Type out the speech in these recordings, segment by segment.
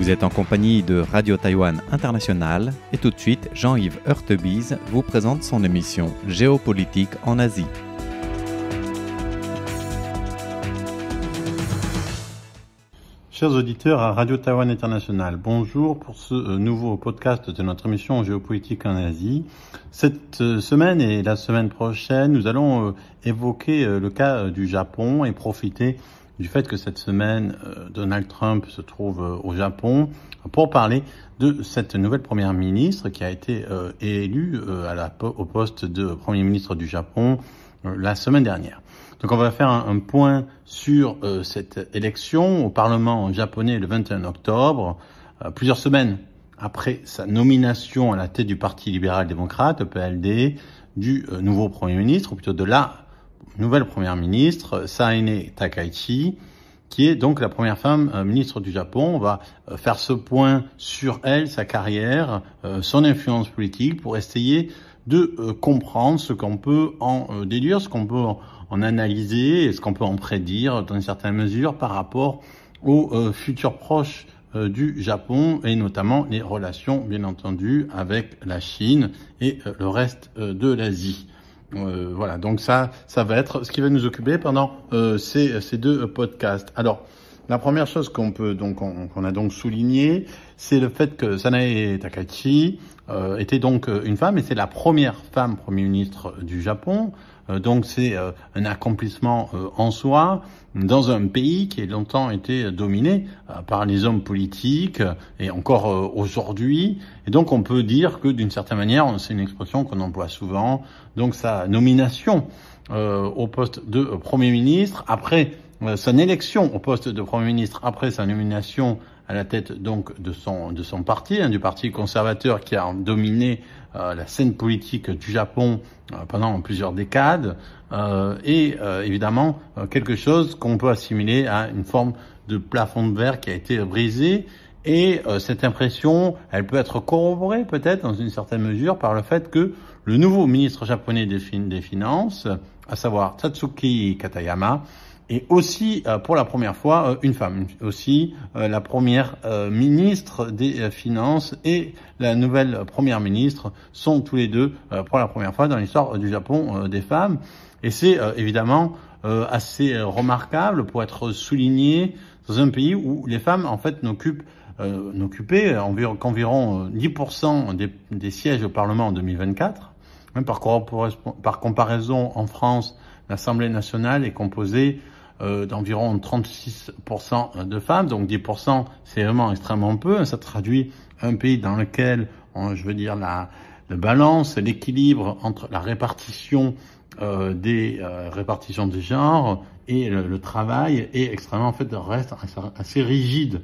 Vous êtes en compagnie de Radio Taïwan International et tout de suite, Jean-Yves Heurtebise vous présente son émission Géopolitique en Asie. Chers auditeurs à Radio Taïwan International, bonjour pour ce nouveau podcast de notre émission Géopolitique en Asie. Cette semaine et la semaine prochaine, nous allons évoquer le cas du Japon et profiter du fait que cette semaine, Donald Trump se trouve au Japon pour parler de cette nouvelle première ministre qui a été élue au poste de Premier ministre du Japon la semaine dernière. Donc on va faire un point sur cette élection au Parlement japonais le 21 octobre, plusieurs semaines après sa nomination à la tête du Parti libéral-démocrate, le PLD, du nouveau Premier ministre, ou plutôt de la nouvelle Première ministre, Saene Takaichi, qui est donc la première femme ministre du Japon. On va faire ce point sur elle, sa carrière, son influence politique, pour essayer de comprendre ce qu'on peut en déduire, ce qu'on peut en analyser et ce qu'on peut en prédire dans une certaine mesure par rapport aux futurs proches du Japon et notamment les relations, bien entendu, avec la Chine et le reste de l'Asie. Voilà, donc ça va être ce qui va nous occuper pendant ces deux podcasts. Alors, la première chose qu'on a donc souligné, c'est le fait que Sanae Takaichi était donc une femme et c'est la première femme Premier ministre du Japon. Donc c'est un accomplissement en soi dans un pays qui a longtemps été dominé par les hommes politiques et encore aujourd'hui. Et donc on peut dire que d'une certaine manière, c'est une expression qu'on emploie souvent, donc sa nomination au poste de Premier ministre, après son élection au poste de Premier ministre, après sa nomination à la tête donc de son parti, du Parti conservateur qui a dominé la scène politique du Japon pendant plusieurs décades, et évidemment quelque chose qu'on peut assimiler à une forme de plafond de verre qui a été brisé. Et cette impression, elle peut être corroborée peut-être dans une certaine mesure par le fait que le nouveau ministre japonais des Finances, à savoir Tatsuki Katayama, et aussi, pour la première fois, une femme. Aussi, la première ministre des Finances et la nouvelle première ministre sont tous les deux, pour la première fois dans l'histoire du Japon, des femmes. Et c'est évidemment assez remarquable pour être souligné dans un pays où les femmes, en fait, n'occupaient qu'environ 10% des sièges au Parlement en 2024. Même par comparaison, en France, l'Assemblée nationale est composée d'environ 36% de femmes, donc 10%, c'est vraiment extrêmement peu. Ça traduit un pays dans lequel, la balance, l'équilibre entre la répartition des genres et le travail est extrêmement, en fait, reste assez rigide.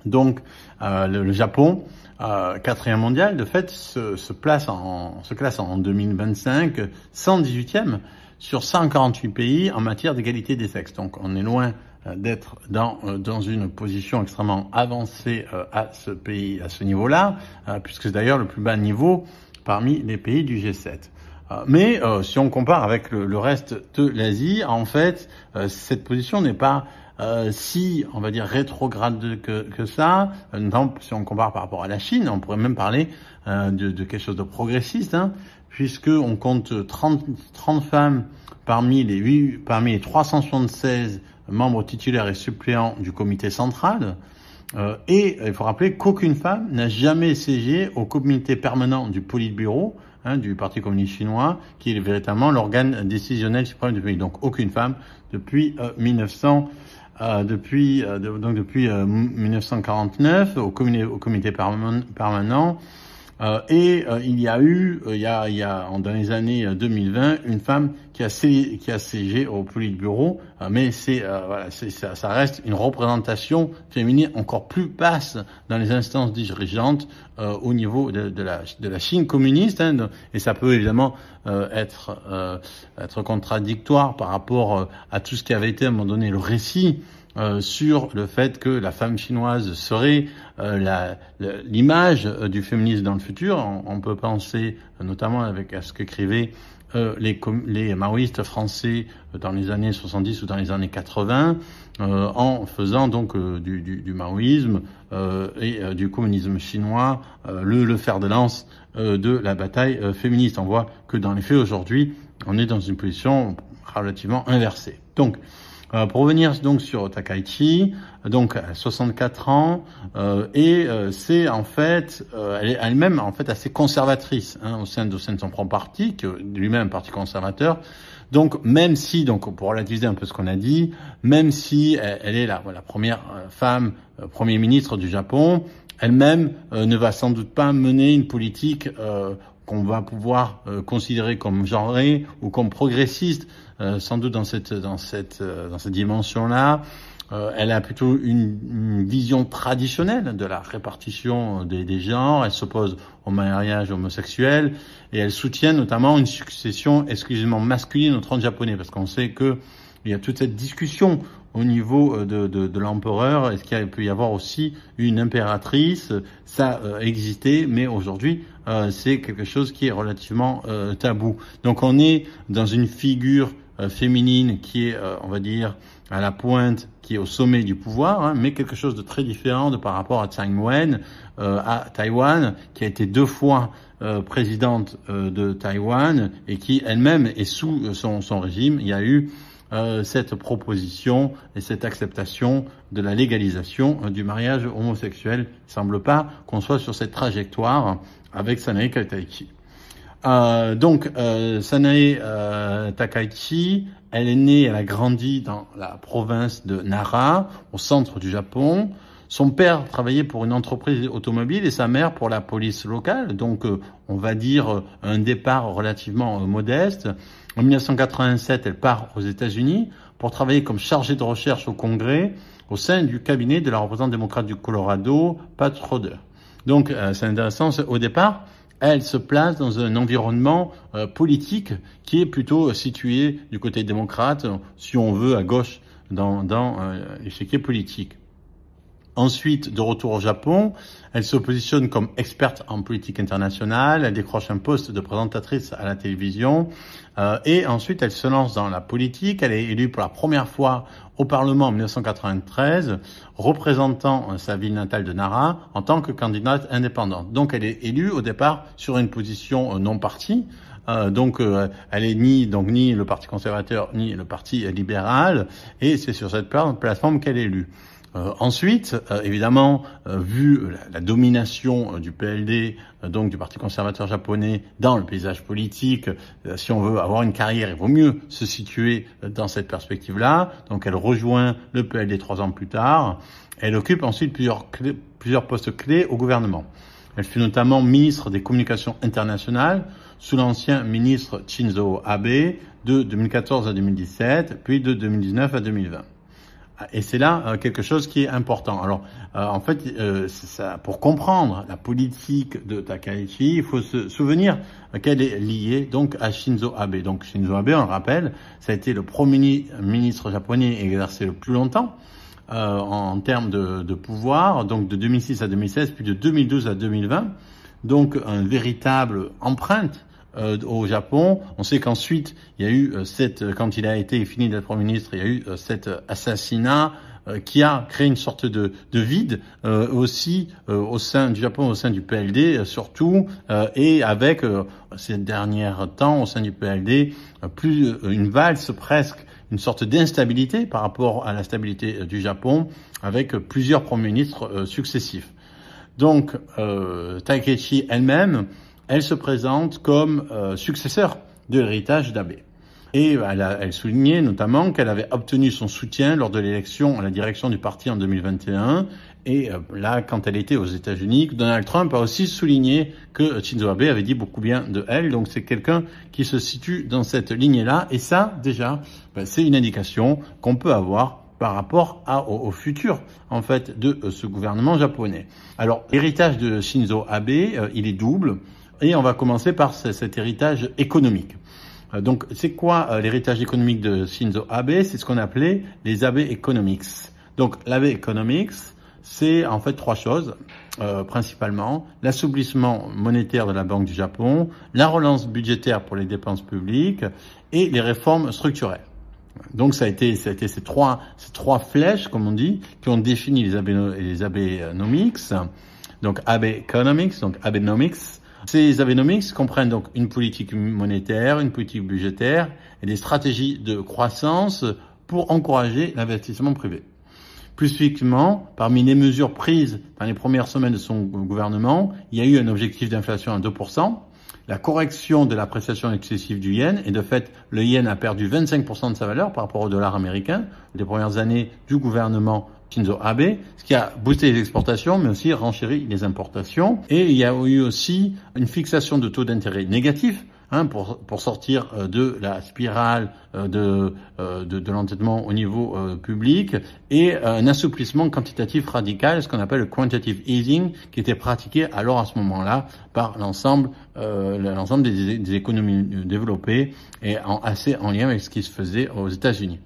Donc, le Japon, quatrième mondial, de fait, se classe en 2025 118e sur 148 pays en matière d'égalité des sexes. Donc, on est loin d'être dans une position extrêmement avancée à ce niveau-là, puisque c'est d'ailleurs le plus bas niveau parmi les pays du G7. Mais si on compare avec le reste de l'Asie, en fait, cette position n'est pas si, on va dire, rétrograde que ça. Notamment, si on compare par rapport à la Chine, on pourrait même parler de quelque chose de progressiste, puisque on compte 30 femmes parmi les 376 membres titulaires et suppléants du comité central. Et il faut rappeler qu'aucune femme n'a jamais siégé au comité permanent du Politburo, du Parti communiste chinois, qui est véritablement l'organe décisionnel suprême du pays. Donc aucune femme depuis 1949 au comité permanent. Il y a eu, dans les années 2020, une femme qui a siégé au Politburo, mais ça reste une représentation féminine encore plus basse dans les instances dirigeantes au niveau de la Chine communiste, et ça peut évidemment être contradictoire par rapport à tout ce qui avait été à un moment donné le récit sur le fait que la femme chinoise serait l'image du féminisme dans le futur. On peut penser notamment à ce qu'écrivait les maoïstes français dans les années 70 ou dans les années 80 en faisant donc du maoïsme et du communisme chinois le fer de lance de la bataille féministe. On voit que dans les faits aujourd'hui, on est dans une position relativement inversée. Donc, pour revenir donc sur Takaichi, donc à 64 ans, c'est en fait, elle est elle-même en fait assez conservatrice au sein de son propre parti, qui est lui-même un parti conservateur. Donc même si, donc pour relativiser un peu ce qu'on a dit, même si elle est la première femme Premier ministre du Japon, elle-même ne va sans doute pas mener une politique qu'on va pouvoir considérer comme genrée ou comme progressiste, sans doute dans cette dimension-là. Elle a plutôt une vision traditionnelle de la répartition des genres. Elle s'oppose au mariage homosexuel et elle soutient notamment une succession exclusivement masculine au trône japonais, parce qu'on sait que il y a toute cette discussion au niveau de l'empereur. Est-ce qu'il peut y avoir aussi une impératrice? Ça existait, mais aujourd'hui, c'est quelque chose qui est relativement tabou. Donc on est dans une figure féminine qui est, on va dire, à la pointe, qui est au sommet du pouvoir, mais quelque chose de très différent par rapport à Tsai Ing-wen à Taïwan, qui a été 2 fois présidente de Taïwan et qui elle-même est sous son régime. Il y a eu cette proposition et cette acceptation de la légalisation du mariage homosexuel. Il ne semble pas qu'on soit sur cette trajectoire avec Sanae Takaichi. Sanae Takaichi, elle est née, elle a grandi dans la province de Nara, au centre du Japon. Son père travaillait pour une entreprise automobile et sa mère pour la police locale. Donc, on va dire un départ relativement modeste. En 1987, elle part aux États-Unis pour travailler comme chargée de recherche au Congrès au sein du cabinet de la représentante démocrate du Colorado, Pat Schroeder. Donc, c'est intéressant. Au départ, elle se place dans un environnement politique qui est plutôt situé du côté démocrate, si on veut, à gauche dans l'échiquier politique. Ensuite, de retour au Japon, elle se positionne comme experte en politique internationale, elle décroche un poste de présentatrice à la télévision et ensuite elle se lance dans la politique. Elle est élue pour la première fois au Parlement en 1993, représentant sa ville natale de Nara en tant que candidate indépendante. Donc elle est élue au départ sur une position non parti. Elle est ni le Parti conservateur ni le Parti libéral, et c'est sur cette plateforme qu'elle est élue. Ensuite, évidemment, vu la domination du PLD, donc du Parti conservateur japonais, dans le paysage politique, si on veut avoir une carrière, il vaut mieux se situer dans cette perspective-là. Donc elle rejoint le PLD 3 ans plus tard. Elle occupe ensuite plusieurs postes clés au gouvernement. Elle fut notamment ministre des Communications internationales sous l'ancien ministre Shinzo Abe de 2014 à 2017, puis de 2019 à 2020. Et c'est là quelque chose qui est important. Alors, en fait, pour comprendre la politique de Takaichi, il faut se souvenir qu'elle est liée donc à Shinzo Abe. Donc Shinzo Abe, on le rappelle, ça a été le premier ministre japonais exercé le plus longtemps en termes de pouvoir, donc de 2006 à 2016, puis de 2012 à 2020. Donc, un véritable empreinte au Japon. On sait qu'ensuite, il y a eu quand il a été fini d'être Premier ministre, il y a eu cet assassinat qui a créé une sorte de vide aussi au sein du Japon, au sein du PLD surtout, et avec ces derniers temps au sein du PLD, plus une valse presque, une sorte d'instabilité par rapport à la stabilité du Japon, avec plusieurs premiers ministres successifs. Donc, Takaichi elle-même, elle se présente comme successeur de l'héritage d'Abe. Et elle soulignait notamment qu'elle avait obtenu son soutien lors de l'élection à la direction du parti en 2021. Et là, quand elle était aux États-Unis, Donald Trump a aussi souligné que Shinzo Abe avait dit beaucoup bien de elle. Donc c'est quelqu'un qui se situe dans cette lignée-là. Et ça, déjà, c'est une indication qu'on peut avoir par rapport au futur, en fait, de ce gouvernement japonais. Alors, l'héritage de Shinzo Abe, il est double. Et on va commencer par cet héritage économique. Donc, c'est quoi l'héritage économique de Shinzo Abe? C'est ce qu'on appelait les Abe Economics. Donc, l'Abe Economics, c'est en fait trois choses, principalement l'assouplissement monétaire de la Banque du Japon, la relance budgétaire pour les dépenses publiques et les réformes structurelles. Donc ça a été ces trois flèches, comme on dit, qui ont défini les Abenomics, donc Abenomics. Ces Abenomics comprennent donc une politique monétaire, une politique budgétaire et des stratégies de croissance pour encourager l'investissement privé. Plus spécifiquement, parmi les mesures prises dans les premières semaines de son gouvernement, il y a eu un objectif d'inflation à 2%, la correction de l'appréciation excessive du yen, et de fait, le yen a perdu 25% de sa valeur par rapport au dollar américain les premières années du gouvernement Shinzo Abe, ce qui a boosté les exportations, mais aussi renchéri les importations. Et il y a eu aussi une fixation de taux d'intérêt négatifs, pour sortir de la spirale de l'endettement au niveau public, et un assouplissement quantitatif radical, ce qu'on appelle le quantitative easing, qui était pratiqué alors à ce moment-là par l'ensemble des économies développées et assez en lien avec ce qui se faisait aux États-Unis.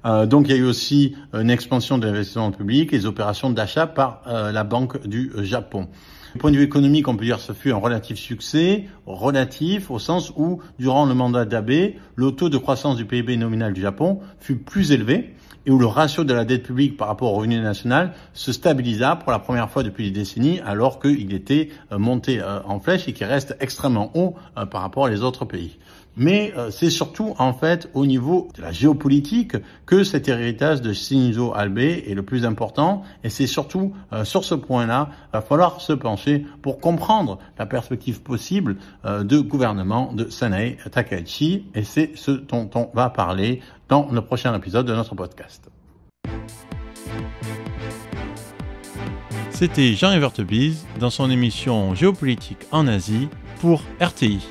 Donc il y a eu aussi une expansion de l'investissement public et des opérations d'achat par la Banque du Japon. Du point de vue économique, on peut dire que ce fut un relatif succès, relatif au sens où, durant le mandat d'Abe, le taux de croissance du PIB nominal du Japon fut plus élevé et où le ratio de la dette publique par rapport au revenu national se stabilisa pour la première fois depuis des décennies, alors qu'il était monté en flèche et qu'il reste extrêmement haut par rapport aux autres pays. Mais c'est surtout en fait au niveau de la géopolitique que cet héritage de Shinzo Abe est le plus important, et c'est surtout sur ce point-là va falloir se pencher pour comprendre la perspective possible de gouvernement de Sanae Takaichi, et c'est ce dont on va parler dans le prochain épisode de notre podcast. C'était Jean-Yves Heurtebise dans son émission Géopolitique en Asie pour RTI.